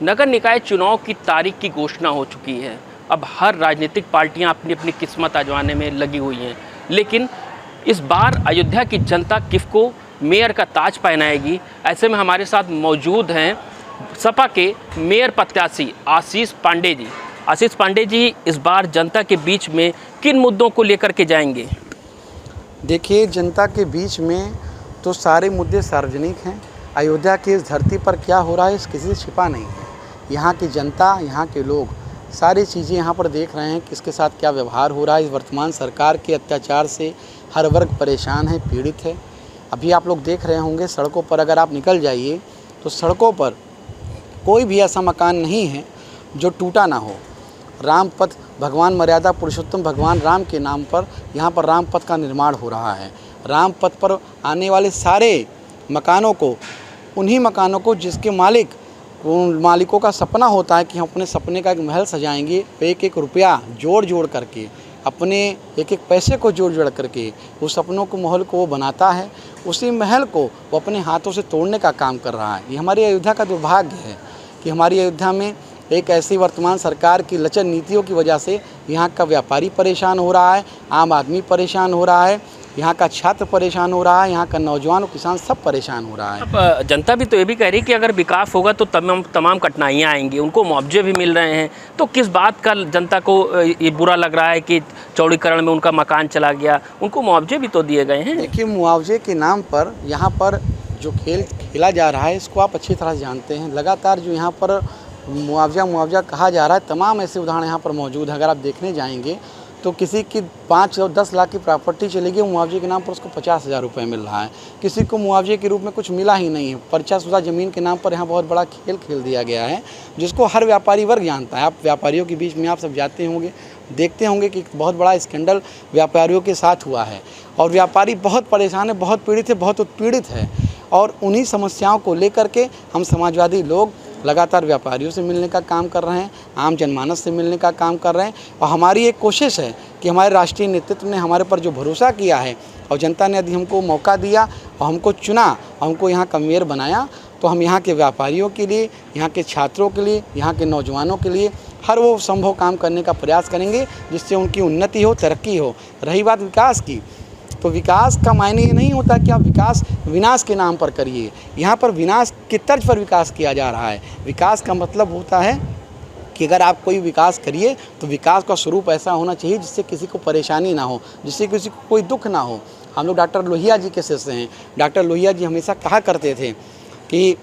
नगर निकाय चुनाव की तारीख की घोषणा हो चुकी है। अब हर राजनीतिक पार्टियां अपनी अपनी किस्मत आजमाने में लगी हुई हैं, लेकिन इस बार अयोध्या की जनता किसको मेयर का ताज पहनाएगी। ऐसे में हमारे साथ मौजूद हैं सपा के मेयर प्रत्याशी आशीष पांडे जी। आशीष पांडे जी, इस बार जनता के बीच में किन मुद्दों को लेकर के जाएंगे? देखिए, जनता के बीच में तो सारे मुद्दे सार्वजनिक हैं। अयोध्या की इस धरती पर क्या हो रहा है इस किसी से छिपा नहीं है। यहाँ की जनता, यहाँ के लोग सारी चीज़ें यहाँ पर देख रहे हैं कि इसके साथ क्या व्यवहार हो रहा है। इस वर्तमान सरकार के अत्याचार से हर वर्ग परेशान है, पीड़ित है। अभी आप लोग देख रहे होंगे सड़कों पर अगर आप निकल जाइए तो सड़कों पर कोई भी ऐसा मकान नहीं है जो टूटा ना हो। रामपथ, भगवान मर्यादा पुरुषोत्तम भगवान राम के नाम पर यहाँ पर रामपथ का निर्माण हो रहा है। रामपथ पर आने वाले सारे मकानों को, उन्हीं मकानों को जिसके उन मालिकों का सपना होता है कि हम अपने सपने का एक महल सजाएंगे, एक एक रुपया जोड़ करके, अपने एक एक पैसे को जोड़ करके उस सपनों को, महल को वो बनाता है। उसी महल को वो अपने हाथों से तोड़ने का काम कर रहा है। ये हमारी अयोध्या का दुर्भाग्य है कि हमारी अयोध्या में एक ऐसी वर्तमान सरकार की लचर नीतियों की वजह से यहाँ का व्यापारी परेशान हो रहा है, आम आदमी परेशान हो रहा है, यहाँ का छात्र परेशान हो रहा है, यहाँ का नौजवान और किसान सब परेशान हो रहा है। अब जनता भी तो ये भी कह रही है कि अगर विकास होगा तो तमाम कठिनाइयाँ आएंगी, उनको मुआवजे भी मिल रहे हैं। तो किस बात का जनता को ये बुरा लग रहा है कि चौड़ीकरण में उनका मकान चला गया? उनको मुआवजे भी तो दिए गए हैं। देखिए, मुआवजे के नाम पर यहाँ पर जो खेल खेला जा रहा है इसको आप अच्छी तरह से जानते हैं। लगातार जो यहाँ पर मुआवजा कहा जा रहा है, तमाम ऐसे उदाहरण यहाँ पर मौजूद हैं। अगर आप देखने जाएंगे तो किसी की 5 और 10 लाख की प्रॉपर्टी चली गई, मुआवजे के नाम पर उसको 50,000 रुपये मिल रहा है। किसी को मुआवजे के रूप में कुछ मिला ही नहीं है। पर्चाशुदा ज़मीन के नाम पर यहाँ बहुत बड़ा खेल खेल दिया गया है, जिसको हर व्यापारी वर्ग जानता है। आप व्यापारियों के बीच में आप सब जाते होंगे, देखते होंगे कि बहुत बड़ा स्कैंडल व्यापारियों के साथ हुआ है और व्यापारी बहुत परेशान है, बहुत पीड़ित है, बहुत उत्पीड़ित है। और उन्हीं समस्याओं को लेकर के हम समाजवादी लोग लगातार व्यापारियों से मिलने का काम कर रहे हैं, आम जनमानस से मिलने का काम कर रहे हैं। और हमारी एक कोशिश है कि हमारे राष्ट्रीय नेतृत्व ने हमारे पर जो भरोसा किया है और जनता ने यदि हमको मौका दिया और हमको चुना और हमको यहाँ का मेयर बनाया, तो हम यहाँ के व्यापारियों के लिए, यहाँ के छात्रों के लिए, यहाँ के नौजवानों के लिए हर वो संभव काम करने का प्रयास करेंगे जिससे उनकी उन्नति हो, तरक्की हो। रही बात विकास की, तो विकास का मायने ये नहीं होता कि आप विकास विनाश के नाम पर करिए। यहाँ पर विनाश की तर्ज पर विकास किया जा रहा है। विकास का मतलब होता है कि अगर आप कोई विकास करिए तो विकास का स्वरूप ऐसा होना चाहिए जिससे किसी को परेशानी ना हो, जिससे किसी को कोई दुख ना हो। हम लोग डॉक्टर लोहिया जी के शिष्य हैं। डॉक्टर लोहिया जी हमेशा कहा करते थे कि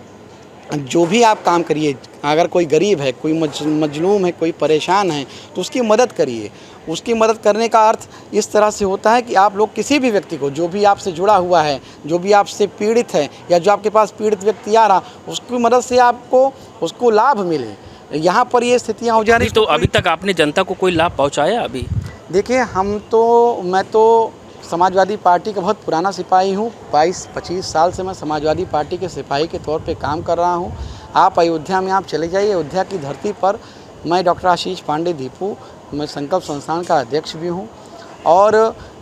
जो भी आप काम करिए, अगर कोई गरीब है, कोई मजलूम है, कोई परेशान है, तो उसकी मदद करिए। उसकी मदद करने का अर्थ इस तरह से होता है कि आप लोग किसी भी व्यक्ति को, जो भी आपसे जुड़ा हुआ है, जो भी आपसे पीड़ित है या जो आपके पास पीड़ित व्यक्ति आ रहा, उसकी मदद से आपको उसको लाभ मिले। यहाँ पर ये स्थितियाँ हो जा रही। तो अभी तक आपने जनता को कोई लाभ पहुँचाया? अभी देखिए, मैं तो समाजवादी पार्टी का बहुत पुराना सिपाही हूँ। 22-25 साल से मैं समाजवादी पार्टी के सिपाही के तौर पे काम कर रहा हूँ। आप अयोध्या में आप चले जाइए, अयोध्या की धरती पर मैं डॉक्टर आशीष पांडे दीपू, मैं संकल्प संस्थान का अध्यक्ष भी हूँ और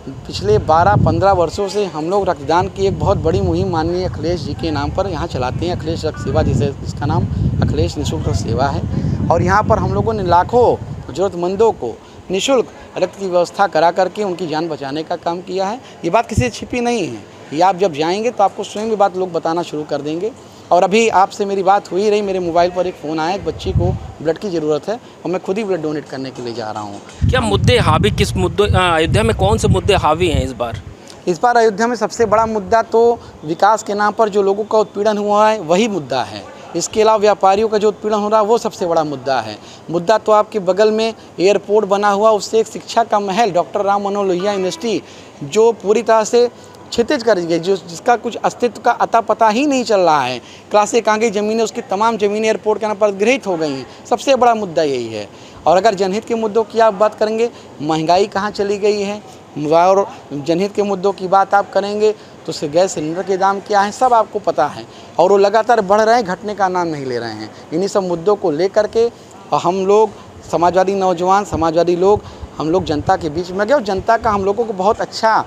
पिछले 12-15 वर्षों से हम लोग रक्तदान की एक बहुत बड़ी मुहिम माननीय अखिलेश जी के नाम पर यहाँ चलाते हैं। अखिलेश रक्त सेवा, जिसे इसका नाम अखिलेश निःशुल्क रक्त सेवा है। और यहाँ पर हम लोगों ने लाखों ज़रूरतमंदों को निःशुल्क रक्त की व्यवस्था करा करके उनकी जान बचाने का काम किया है। ये बात किसी से छिपी नहीं है। ये आप जब जाएंगे तो आपको स्वयं ये बात लोग बताना शुरू कर देंगे। और अभी आपसे मेरी बात हुई रही, मेरे मोबाइल पर एक फ़ोन आया, एक बच्ची को ब्लड की ज़रूरत है और मैं खुद ही ब्लड डोनेट करने के लिए जा रहा हूँ। क्या मुद्दे हावी, किस मुद्दे अयोध्या में कौन से मुद्दे हावी हैं इस बार? इस बार अयोध्या में सबसे बड़ा मुद्दा तो विकास के नाम पर जो लोगों का उत्पीड़न हुआ है वही मुद्दा है। इसके अलावा व्यापारियों का जो उत्पीड़न हो रहा है वो सबसे बड़ा मुद्दा है। मुद्दा तो आपके बगल में एयरपोर्ट बना हुआ, उससे एक शिक्षा का महल, डॉक्टर राम मनोहर लोहिया यूनिवर्सिटी, जो पूरी तरह से क्षितिज कर गई, जिसका कुछ अस्तित्व का अता पता ही नहीं चल रहा है। क्लास 1 आगे ज़मीनें, उसकी तमाम ज़मीनें एयरपोर्ट के नाम पर अधिग्रहित हो गई हैं। सबसे बड़ा मुद्दा यही है। और अगर जनहित के मुद्दों की आप बात करेंगे, महंगाई कहाँ चली गई है, और जनहित के मुद्दों की बात आप करेंगे तो गैस सिलेंडर के दाम क्या हैं, सब आपको पता है। और वो लगातार बढ़ रहे हैं, घटने का नाम नहीं ले रहे हैं। इन्हीं सब मुद्दों को लेकर के हम लोग समाजवादी नौजवान, समाजवादी लोग, हम लोग जनता के बीच में गए और जनता का हम लोगों को बहुत अच्छा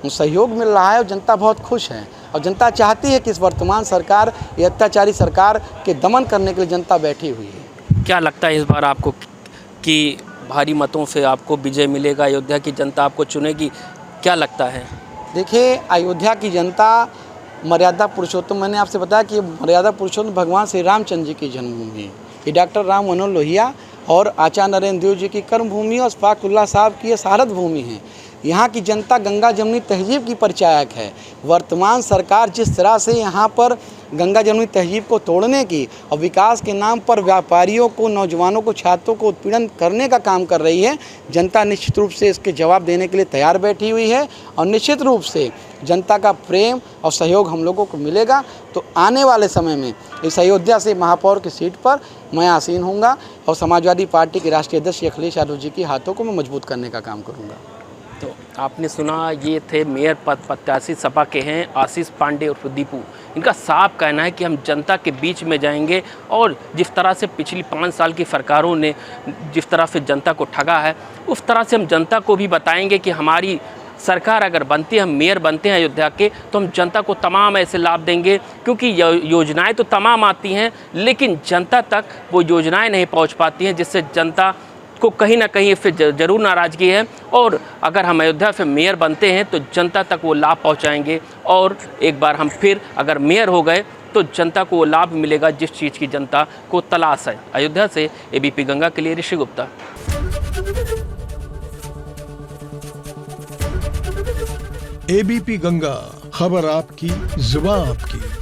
सहयोग मिल रहा है और जनता बहुत खुश है। और जनता चाहती है कि इस वर्तमान सरकार, ये अत्याचारी सरकार के दमन करने के लिए जनता बैठी हुई है। क्या लगता है इस बार आपको कि भारी मतों से आपको विजय मिलेगा, अयोध्या की जनता आपको चुनेगी, क्या लगता है? देखिए, अयोध्या की जनता मर्यादा पुरुषोत्तम, मैंने आपसे बताया कि मर्यादा पुरुषोत्तम भगवान श्री रामचंद्र जी की जन्मभूमि है। ये डॉक्टर राम मनोहर लोहिया और आचार्य नरेंद्र देव जी की कर्मभूमि और अशफाकुल्लाह साहब की शारद भूमि है। यहाँ की जनता गंगा जमुनी तहजीब की परिचायक है। वर्तमान सरकार जिस तरह से यहाँ पर गंगा जमुनी तहजीब को तोड़ने की और विकास के नाम पर व्यापारियों को, नौजवानों को, छात्रों को उत्पीड़न करने का काम कर रही है, जनता निश्चित रूप से इसके जवाब देने के लिए तैयार बैठी हुई है। और निश्चित रूप से जनता का प्रेम और सहयोग हम लोगों को मिलेगा तो आने वाले समय में इस अयोध्या से महापौर की सीट पर मैं आसीन होऊंगा और समाजवादी पार्टी के राष्ट्रीय अध्यक्ष अखिलेश यादव जी की हाथों को मैं मजबूत करने का काम करूँगा। तो आपने सुना, ये थे मेयर पद प्रत्याशी सपा के हैं आशीष पांडे और दीपू। इनका साफ कहना है कि हम जनता के बीच में जाएंगे और जिस तरह से पिछली 5 साल की सरकारों ने जिस तरह से जनता को ठगा है, उस तरह से हम जनता को भी बताएंगे कि हमारी सरकार अगर बनती है, हम मेयर बनते हैं अयोध्या के, तो हम जनता को तमाम ऐसे लाभ देंगे। क्योंकि योजनाएं तो तमाम आती हैं, लेकिन जनता तक वो योजनाएं नहीं पहुंच पाती हैं, जिससे जनता को कहीं ना कहीं इससे ज़रूर नाराज़गी है। और अगर हम अयोध्या से मेयर बनते हैं तो जनता तक वो लाभ पहुंचाएंगे। और एक बार हम फिर अगर मेयर हो गए तो जनता को वो लाभ मिलेगा जिस चीज़ की जनता को तलाश है। अयोध्या से एबीपी गंगा के लिए ऋषि गुप्ता। एबीपी गंगा, खबर आपकी, जुबान आपकी।